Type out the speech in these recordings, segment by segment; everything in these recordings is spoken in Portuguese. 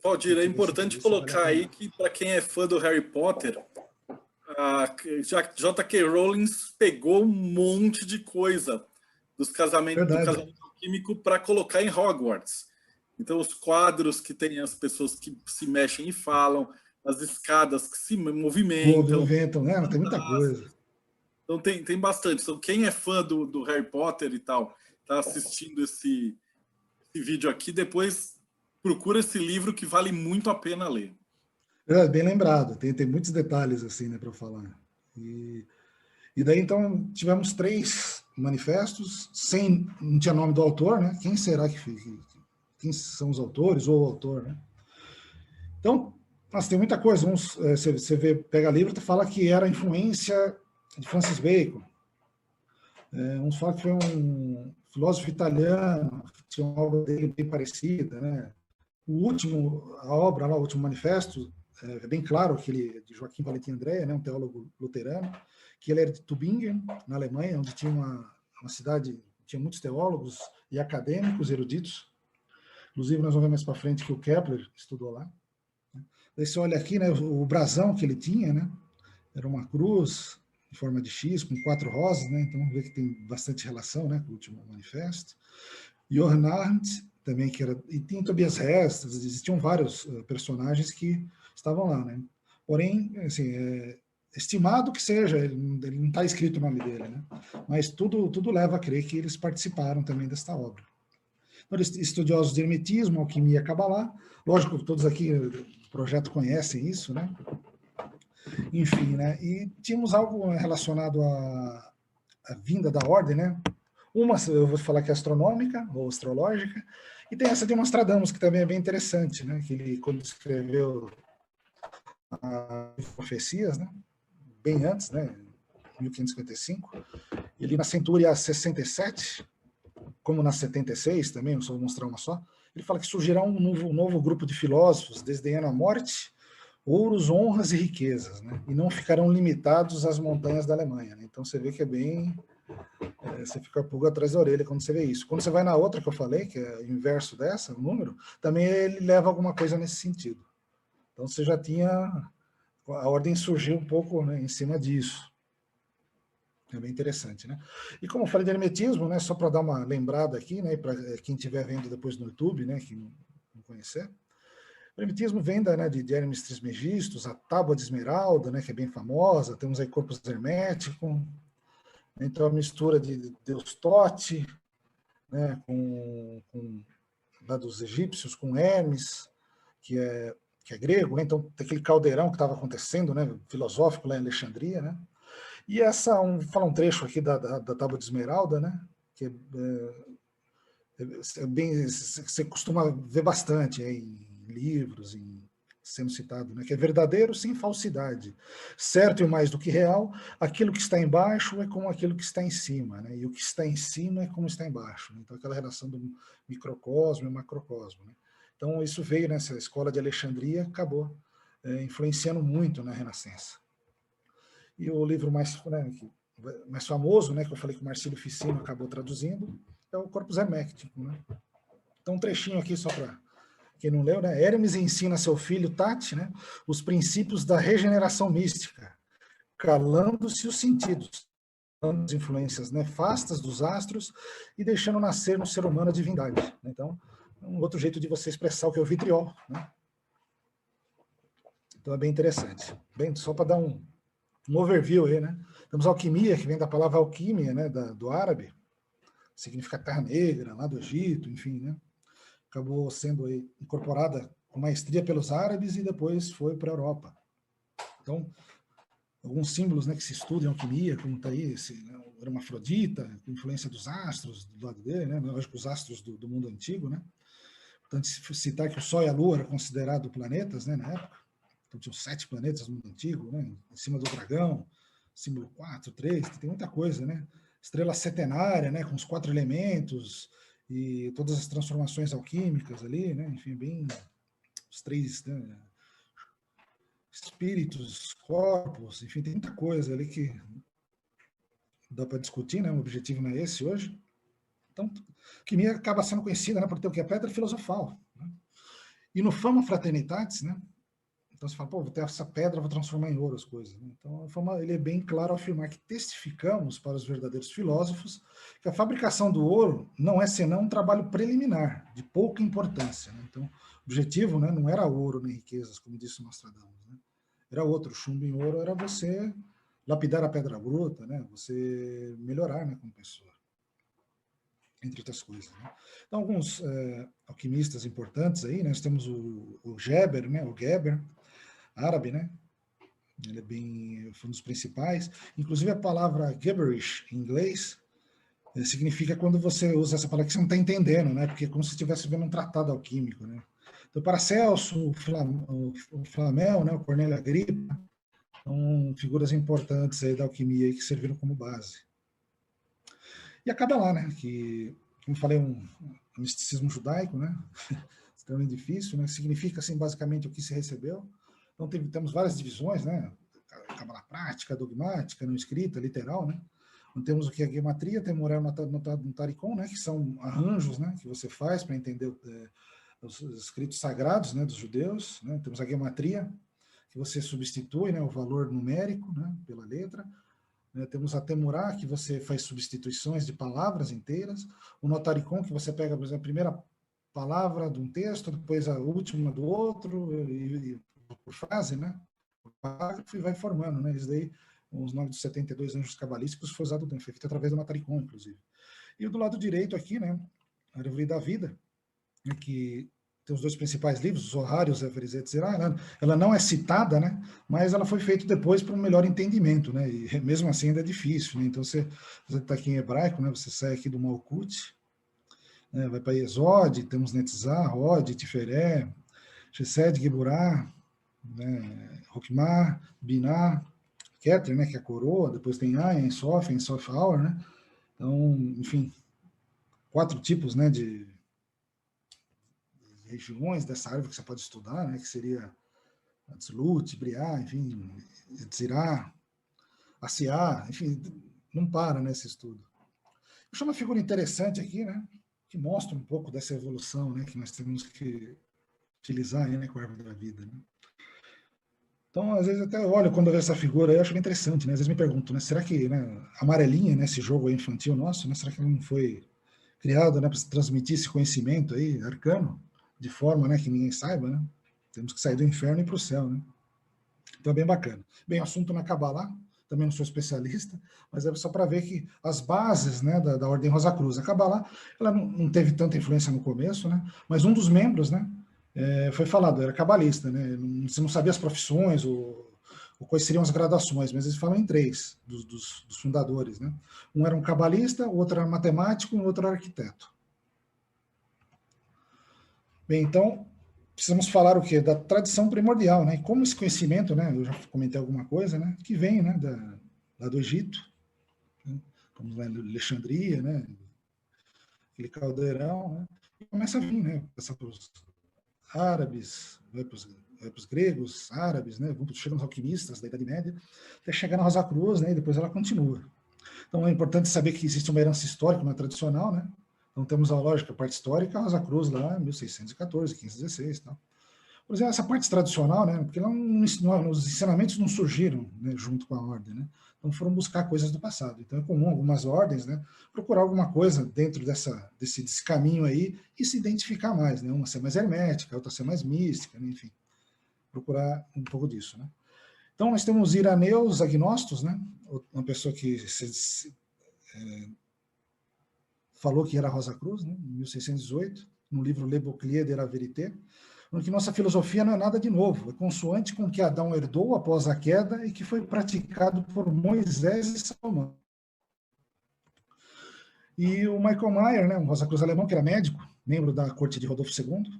Valdir, é importante colocar aí que, para quem é fã do Harry Potter, a J.K. Rowling pegou um monte de coisa do casamento alquímico para colocar em Hogwarts. Então, os quadros que tem as pessoas que se mexem e falam, as escadas que se movimentam. Né? Tem muita coisa. Então, tem bastante. Então, quem é fã do Harry Potter e tal, está assistindo esse vídeo aqui, depois procura esse livro que vale muito a pena ler. Bem lembrado, tem muitos detalhes assim, né, para falar. E daí, então, tivemos 3 manifestos, não tinha nome do autor, né? Quem será quem são os autores ou o autor, né? Então, tem muita coisa. Você pega livro e fala que era a influência de Francis Bacon. Uns falam que foi um filósofo italiano, que tinha uma obra dele bem parecida, né? A obra lá, o último manifesto, é bem claro que ele é de Joaquim Valentim Andréa, né, um teólogo luterano, que ele era de Tübingen, na Alemanha, onde tinha uma cidade, tinha muitos teólogos e acadêmicos, eruditos. Inclusive, nós vamos ver mais para frente que o Kepler estudou lá. Daí você olha aqui, né, o brasão que ele tinha, né, era uma cruz em forma de X, com 4 rosas, né, então vamos ver que tem bastante relação, né, com o último manifesto. Johann Arndt, também, que era... E tem Tobias Hess, existiam vários personagens que estavam lá, né? Porém, assim, estimado que seja, ele não está escrito o nome dele, né? Mas tudo leva a crer que eles participaram também desta obra. Então, estudiosos de hermetismo, alquimia, Kabbalah, lógico que todos aqui do projeto conhecem isso, né? Enfim, né? E tínhamos algo relacionado à vinda da ordem, né? Uma, eu vou falar que é astronômica, ou astrológica, e tem essa de Nostradamus, que também é bem interessante, né? Que ele, quando escreveu as profecias, né? Bem antes, né? 1555, ele na Centúria 67, como na 76 também, eu só vou mostrar uma só, ele fala que surgirá um novo grupo de filósofos, desdenhando a morte, ouros, honras e riquezas, né? E não ficarão limitados às montanhas da Alemanha, né? Então você vê que é bem... você fica a pulga atrás da orelha quando você vê isso. Quando você vai na outra que eu falei, que é o inverso dessa, o número, também ele leva alguma coisa nesse sentido. Então você já tinha... A ordem surgiu um pouco, né, em cima disso. É bem interessante, né? E como eu falei de hermetismo, né, só para dar uma lembrada aqui, né, para quem estiver vendo depois no YouTube, né, que não conhecer, o hermetismo vem de Hermes Trismegistus, a Tábua de Esmeralda, né, que é bem famosa, temos aí Corpus Hermético, então a mistura de Deus Tote, né, lá dos egípcios, com Hermes, que é grego, né? Então tem aquele caldeirão que estava acontecendo, né, filosófico lá em Alexandria, né? E fala um trecho aqui da Tábua de Esmeralda, né, que você costuma ver bastante em livros, sendo citado, né, que é verdadeiro sem falsidade, certo e mais do que real, aquilo que está embaixo é como aquilo que está em cima, né, e o que está em cima é como está embaixo, né, então aquela relação do microcosmo e macrocosmo, né. Então isso veio nessa escola de Alexandria, acabou influenciando muito na Renascença. E o livro mais famoso, né, que eu falei que o Marcílio Ficino acabou traduzindo, é o Corpus Hermético, né. Então um trechinho aqui só para quem não leu, né? Hermes ensina a seu filho Tati, né, os princípios da regeneração mística, calando-se os sentidos, as influências nefastas dos astros e deixando nascer no ser humano a divindade. Então, um outro jeito de você expressar o que é o vitriol, né? Então é bem interessante. Bem, só para dar um overview aí, né? Temos alquimia, que vem da palavra alquímia, né, do árabe, significa terra negra, lá do Egito, enfim, né? Acabou sendo incorporada com maestria pelos árabes e depois foi para a Europa. Então, alguns símbolos, né, que se estudam em alquimia, como está aí, o hermafrodita, com influência dos astros do lado dele, né, lógico, os astros do mundo antigo, né? Portanto, se citar que o Sol e a Lua eram considerados planetas, né, na época, então tinham 7 planetas no mundo antigo, né, em cima do dragão, símbolo 4, 3, tem muita coisa, né? Estrela setenária, né, com os 4 elementos, e todas as transformações alquímicas ali, né? Enfim, bem os 3, né, espíritos, corpos, enfim, tem muita coisa ali que dá para discutir, né? O objetivo não é esse hoje. Então, a alquimia acaba sendo conhecida, né, por ter o que? A pedra filosofal, né? E no Fama Fraternitatis, né? Então você fala, pô, vou ter essa pedra, vou transformar em ouro as coisas. Né? Então ele é bem claro ao afirmar que testificamos para os verdadeiros filósofos que a fabricação do ouro não é senão um trabalho preliminar, de pouca importância. Né? Então, o objetivo, né, não era ouro nem riquezas, como disse o Nostradamus. Né? Era outro, chumbo em ouro era você lapidar a pedra bruta, né? Você melhorar, né, como pessoa, entre outras coisas. Né? Então, alguns alquimistas importantes aí, né? Nós temos o Geber, né? O Geber, árabe, né? Ele é bem, foi um dos principais. Inclusive a palavra gibberish em inglês significa quando você usa essa palavra que você não está entendendo, né? Porque é como se estivesse vendo um tratado alquímico, né? Então, Paracelso, o Flamel, né? O Cornélio Agripa, são figuras importantes aí da alquimia aí que serviram como base. E a Kabbalah, né? Que, como falei, um misticismo judaico, né? Extremamente difícil, né? Significa, assim, basicamente o que se recebeu. Então, temos várias divisões, né? Cabala prática, dogmática, não escrita, literal, né? Então, temos o que é a gematria, tem o Morel no Taricon, né? Que são arranjos, né? Que você faz para entender os escritos sagrados, né? Dos judeus, né? Temos a gematria, que você substitui, né? O valor numérico, né? Pela letra. Temos a Temurá, que você faz substituições de palavras inteiras. O Notaricon, que você pega, por exemplo, a primeira palavra de um texto, depois a última do outro, e por frase, né? O parágrafo, e vai formando, né? Isso daí, os nomes dos 72 anjos cabalísticos foi usado, foi feito através do Notaricon, inclusive. E do lado direito aqui, né? A Árvore da Vida, né, que tem os dois principais livros, os Horrários e a Verizet Zerá, ela não é citada, né? Mas ela foi feita depois para um melhor entendimento, né? E mesmo assim ainda é difícil, né? Então você está aqui em hebraico, né? Você sai aqui do Malkut, né? Vai para Exode, temos Netzah, Rod, Tiferé, Chesed, Geburá, né? Hokmah, Binah, Keter, né? Que é a coroa, depois tem Ayin, Sof, Hour, né? Então, enfim, 4 tipos, né? De regiões dessa árvore que você pode estudar, né? Que seria Tzlut, Briá, enfim, Tzirá, Asiá, enfim, não para nesse estudo. Eu chamo uma figura interessante aqui, né? Que mostra um pouco dessa evolução, né? Que nós temos que utilizar aí, né? Com a árvore da vida, né? Então, às vezes até olho quando eu vejo essa figura aí, eu acho bem interessante, né? Às vezes me pergunto, né? Será que, né? Amarelinha, né? Esse jogo aí infantil nosso, né? Será que não foi criado, né? Para transmitir esse conhecimento aí, arcano, de forma, né? Que ninguém saiba, né? Temos que sair do inferno e ir para o céu, né? Então é bem bacana. Bem, assunto na Kabbalah, também não sou especialista, mas é só para ver que as bases, né, da Ordem Rosa Cruz. A Kabbalah, ela não teve tanta influência no começo, né, mas um dos membros, né, foi falado, era cabalista, né, você não sabia as profissões, ou quais seriam as gradações, mas eles falam em 3 dos fundadores. Né. Um era um cabalista, o outro era matemático e o outro era arquiteto. Bem, então, precisamos falar o quê? Da tradição primordial, né? E como esse conhecimento, né? Eu já comentei alguma coisa, né? Que vem, né? Lá do Egito, né? Como lá em Alexandria, né? Aquele caldeirão, né? E começa a vir, né? Passar para os árabes, vai para os gregos, árabes, né? Chegam os alquimistas da Idade Média, até chegar na Rosa Cruz, né? E depois ela continua. Então é importante saber que existe uma herança histórica, uma tradicional, né? Então temos a lógica, a parte histórica, a Rosa Cruz lá, 1614, 1516 e tal. Por exemplo, essa parte tradicional, né? Porque os ensinamentos não surgiram, né, junto com a ordem, né? Então foram buscar coisas do passado. Então é comum algumas ordens, né, procurar alguma coisa dentro desse caminho aí e se identificar mais, né? Uma ser mais hermética, outra ser mais mística, né? Enfim, procurar um pouco disso, né? Então nós temos iraneus agnóstos, né? Uma pessoa que falou que era Rosa Cruz, né, em 1618, no livro Le Bouclier de la Vérité, onde nossa filosofia não é nada de novo, é consoante com o que Adão herdou após a queda e que foi praticado por Moisés e Salomão. E o Michael Mayer, né, um Rosa Cruz alemão, que era médico, membro da corte de Rodolfo II,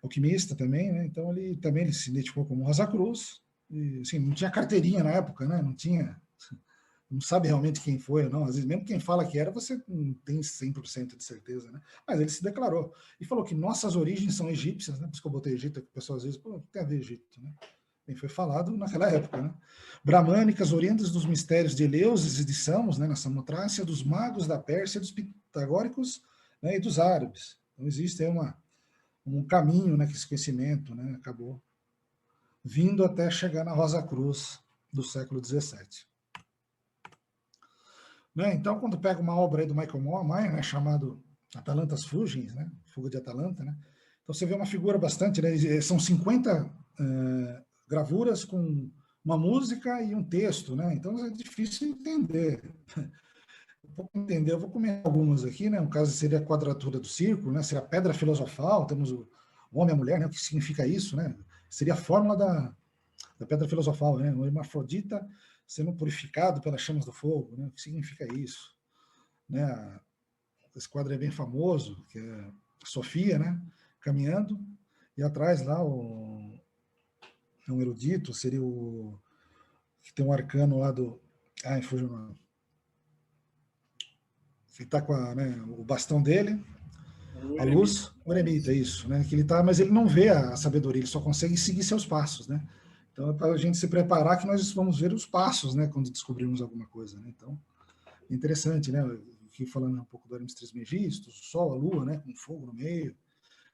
alquimista também, né, então ele se identificou como Rosa Cruz, e, assim, não tinha carteirinha na época, né, não sabe realmente quem foi ou não. Às vezes, mesmo quem fala que era, você não tem 100% de certeza, né? Mas ele se declarou. E falou que nossas origens são egípcias, né? Por isso que eu botei Egito, que o pessoal às vezes, pô, tem a ver Egito, né? Bem, foi falado naquela época, né? Bramânicas, oriundas dos mistérios de Eleusis e de Samos, né? Na Samotrácia, dos magos da Pérsia, dos pitagóricos, né? E dos árabes. Então existe aí uma um caminho, né, que esse conhecimento, né, acabou vindo até chegar na Rosa Cruz do século XVII. Né? Então, quando pega uma obra aí do Michael Moore, né, chamado Atalantas Fugens, né, Fuga de Atalanta, né, então você vê uma figura bastante, né, são 50 gravuras com uma música e um texto, né, então é difícil entender. Eu vou comentar algumas aqui, né, no caso seria a quadratura do círculo, né, seria a pedra filosofal, temos o homem e a mulher, né, o que significa isso, né, seria a fórmula da pedra filosofal, né, o hermafrodita sendo purificado pelas chamas do fogo, né, o que significa isso, né, esse quadro é bem famoso, que é Sofia, né, caminhando, e atrás lá um erudito, seria o que tem um arcano lá do, fugiu o nome, que está com o bastão dele, a luz, o eremita, isso, né? Que ele tá, mas ele não vê a sabedoria, ele só consegue seguir seus passos, né? Então é para a gente se preparar que nós vamos ver os passos, né? Quando descobrirmos alguma coisa, né? Então, interessante, né? Aqui falando um pouco do Hermes Trismegisto, o Sol, a Lua, né? Com fogo no meio,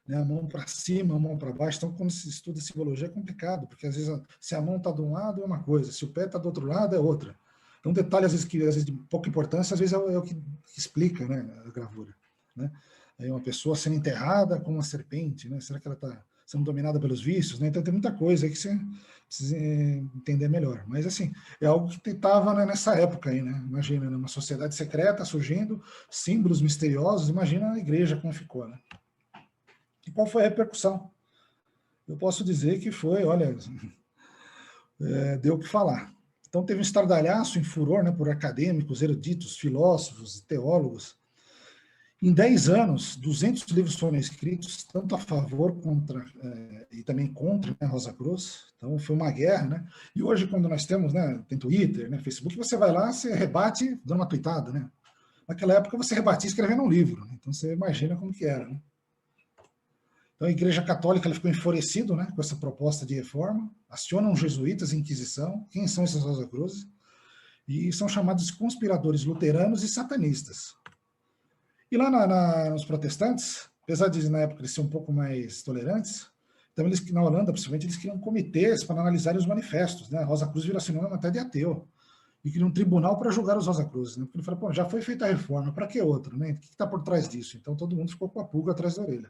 né? A mão para cima, a mão para baixo. Então, quando se estuda simbologia é complicado, porque às vezes se a mão está de um lado é uma coisa, se o pé está do outro lado é outra. Então, detalhe às vezes de pouca importância, às vezes é o que explica, né? A gravura, né? Aí uma pessoa sendo enterrada com uma serpente, né? Será que ela está sendo dominada pelos vícios, né? Então tem muita coisa aí que você precisa entender melhor. Mas assim, é algo que estava, né, nessa época aí, né? Imagina, né? Uma sociedade secreta surgindo, símbolos misteriosos, imagina a igreja como ficou, né? E qual foi a repercussão? Eu posso dizer que foi, olha, deu o que falar. Então teve um estardalhaço em furor, né, por acadêmicos, eruditos, filósofos, teólogos. Em 10 anos, 200 livros foram escritos, tanto a favor contra, e também contra, né, Rosa Cruz. Então, foi uma guerra, né? E hoje, quando nós temos, né, tem Twitter, né, Facebook, você vai lá, você rebate dando uma tweetada, né? Naquela época, você rebatia escrevendo um livro, né? Então, você imagina como que era, né? Então, a Igreja Católica ela ficou enfurecida, né, com essa proposta de reforma, acionam os jesuítas, a Inquisição. Quem são esses Rosa Cruzes? E são chamados de conspiradores luteranos e satanistas. E lá nos protestantes, apesar de na época eles serem um pouco mais tolerantes, então eles, na Holanda, principalmente, eles criam comitês para analisarem os manifestos, né? A Rosa Cruz vira sinônimo até de ateu. E criam um tribunal para julgar os Rosa Cruzes, né? Porque ele fala, pô, já foi feita a reforma, para que outra, né? O que está por trás disso? Então todo mundo ficou com a pulga atrás da orelha.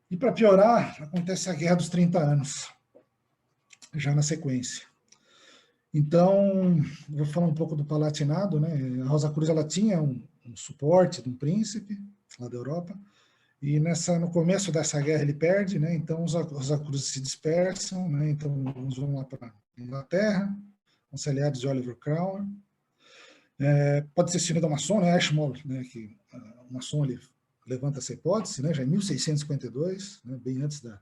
E para piorar, acontece a Guerra dos 30 Anos, já na sequência. Então, vou falar um pouco do Palatinado, né? A Rosa Cruz ela tinha um suporte de um príncipe lá da Europa, e no começo dessa guerra ele perde, né? Então os Rosa Cruzes se dispersam, né? Então uns vão lá para a Inglaterra, os aliados de Oliver Cromwell. Pode ser sido da maçom, né? Ashmole, né? Que o maçom ele levanta essa hipótese, né? Já em 1652, né? Bem antes da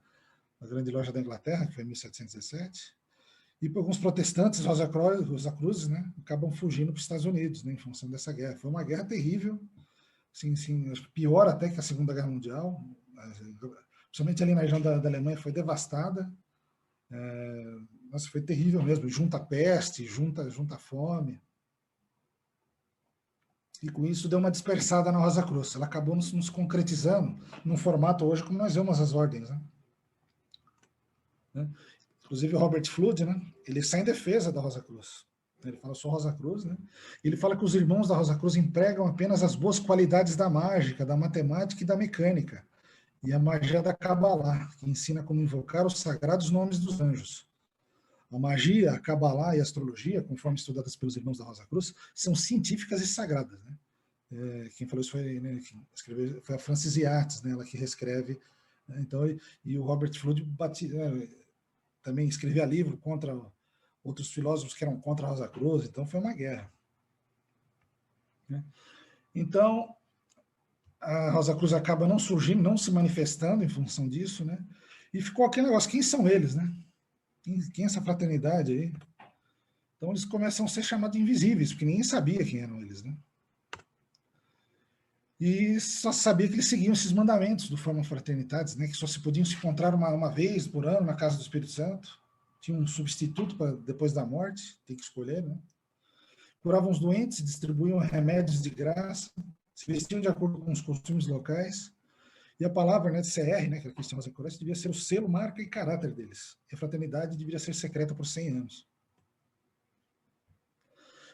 Grande Loja da Inglaterra, que foi em 1717. E por alguns protestantes, Rosa Cruzes, né, acabam fugindo para os Estados Unidos, né, em função dessa guerra. Foi uma guerra terrível, sim, acho que pior até que a Segunda Guerra Mundial, principalmente ali na região da Alemanha, foi devastada. Nossa, foi terrível mesmo, junta a peste, junta a fome. E com isso deu uma dispersada na Rosa Cruz. Ela acabou nos concretizando num formato hoje como nós vemos as ordens, né? Inclusive o Robert Flood, né, ele sai em defesa da Rosa Cruz. Ele fala, eu sou Rosa Cruz, né? Ele fala que os irmãos da Rosa Cruz empregam apenas as boas qualidades da mágica, da matemática e da mecânica, e a magia da Kabbalah, que ensina como invocar os sagrados nomes dos anjos. A magia, a Kabbalah e a astrologia, conforme estudadas pelos irmãos da Rosa Cruz, são científicas e sagradas, né? Quem falou isso foi, né, quem escreveu, foi a Francis Yates, né, ela que reescreve. Né? Então, e o Robert Flood também escrevia livro contra outros filósofos que eram contra a Rosa Cruz, então foi uma guerra. Né? Então, a Rosa Cruz acaba não surgindo, não se manifestando em função disso, né? E ficou aquele negócio, quem são eles, né? Quem é essa fraternidade aí? Então eles começam a ser chamados de invisíveis, porque ninguém sabia quem eram eles, né? E só sabia que eles seguiam esses mandamentos do Forma Fraternitatis, né? Que só se podiam se encontrar uma vez por ano na casa do Espírito Santo. Tinha um substituto para depois da morte, tem que escolher, né? Curavam os doentes, distribuíam remédios de graça, se vestiam de acordo com os costumes locais E a palavra, né, de CR, né, que é a Christian Rosenkreuz, devia ser o selo, marca e caráter deles. E a fraternidade deveria ser secreta por 100 anos.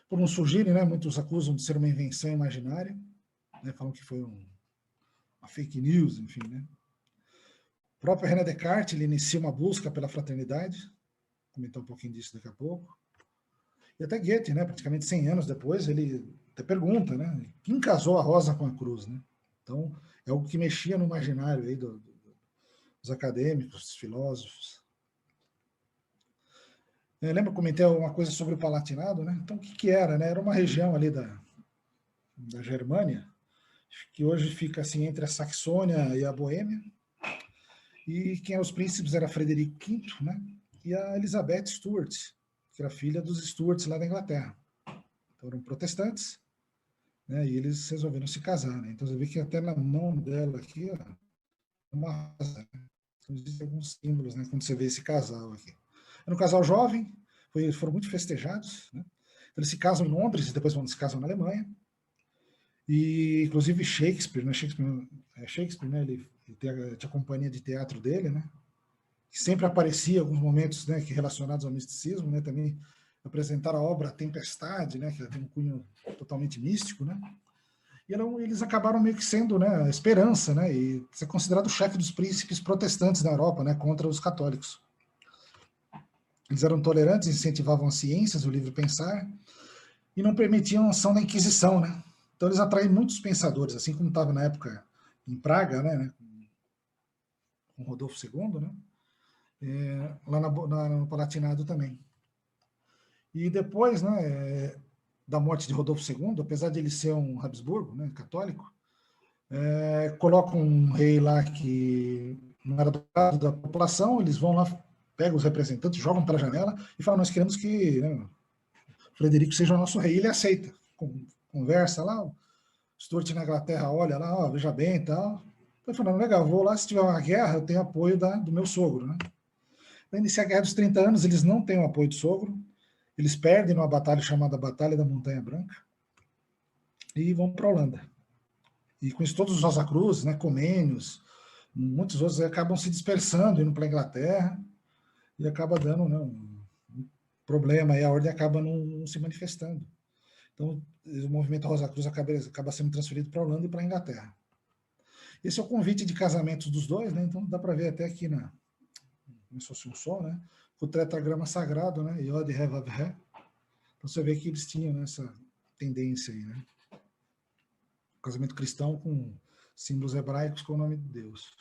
Por não surgirem, né, muitos acusam de ser uma invenção imaginária, né, falam que foi uma fake news, enfim, né. O próprio René Descartes, ele inicia uma busca pela fraternidade, vou comentar um pouquinho disso daqui a pouco. E até Goethe, né, praticamente 100 anos depois, ele até pergunta, né, quem casou a rosa com a cruz, né? Então, é algo que mexia no imaginário aí dos acadêmicos, dos filósofos. Lembra que eu comentei uma coisa sobre o Palatinado, né? Então, o que era, né? Era uma região ali da Germânia, que hoje fica assim entre a Saxônia e a Boêmia. E quem eram os príncipes era Frederico V, né? E a Elizabeth Stuart, que era filha dos Stuarts lá da Inglaterra. Então, eram protestantes, né? E eles resolveram se casar, né? Então, você vê que até na mão dela aqui, ó, uma rosa, né? Então, existem alguns símbolos, né? Quando você vê esse casal aqui. Era um casal jovem, foram muito festejados, né? Então, eles se casam em Londres e depois se casam na Alemanha. E, inclusive, Shakespeare, né? Ele tinha a companhia de teatro dele, né? Que sempre aparecia em alguns momentos, né, que relacionados ao misticismo, né? Também apresentaram a obra Tempestade, né? Que tem um cunho totalmente místico, né? E eles acabaram meio que sendo, né, a esperança, né? E ser considerado o chefe dos príncipes protestantes na Europa, né? Contra os católicos. Eles eram tolerantes, incentivavam as ciências, o livre pensar, e não permitiam a ação da Inquisição, né? Então eles atraem muitos pensadores, assim como estava na época em Praga, né, com Rodolfo II, né? Lá no Palatinado também. E depois, né, da morte de Rodolfo II, apesar de ele ser um Habsburgo, né, católico, colocam um rei lá que não era do lado da população, eles vão lá, pegam os representantes, jogam pela janela e falam, nós queremos que, né, Frederico seja o nosso rei. Ele aceita, conversa lá, o Stuart na Inglaterra olha lá, ó, veja bem e tal. Então, falando, legal, vou lá, se tiver uma guerra, eu tenho apoio do meu sogro, né? Para iniciar a Guerra dos 30 Anos, eles não têm o apoio do sogro, eles perdem numa batalha chamada Batalha da Montanha Branca e vão para a Holanda. E com isso, todos os Rosa Cruz, né, Comênios, muitos outros acabam se dispersando, indo para a Inglaterra, e acaba dando, né, um problema, e a ordem acaba não se manifestando. Então, o movimento Rosa Cruz acaba sendo transferido para a Holanda e para a Inglaterra. Esse é o convite de casamento dos dois, né? Então dá para ver até aqui como se fosse um som, né? O tetragrama sagrado, né? Yod, He, Vav, He. Então você vê que eles tinham, né, essa tendência aí, né? O casamento cristão com símbolos hebraicos com o nome de Deus.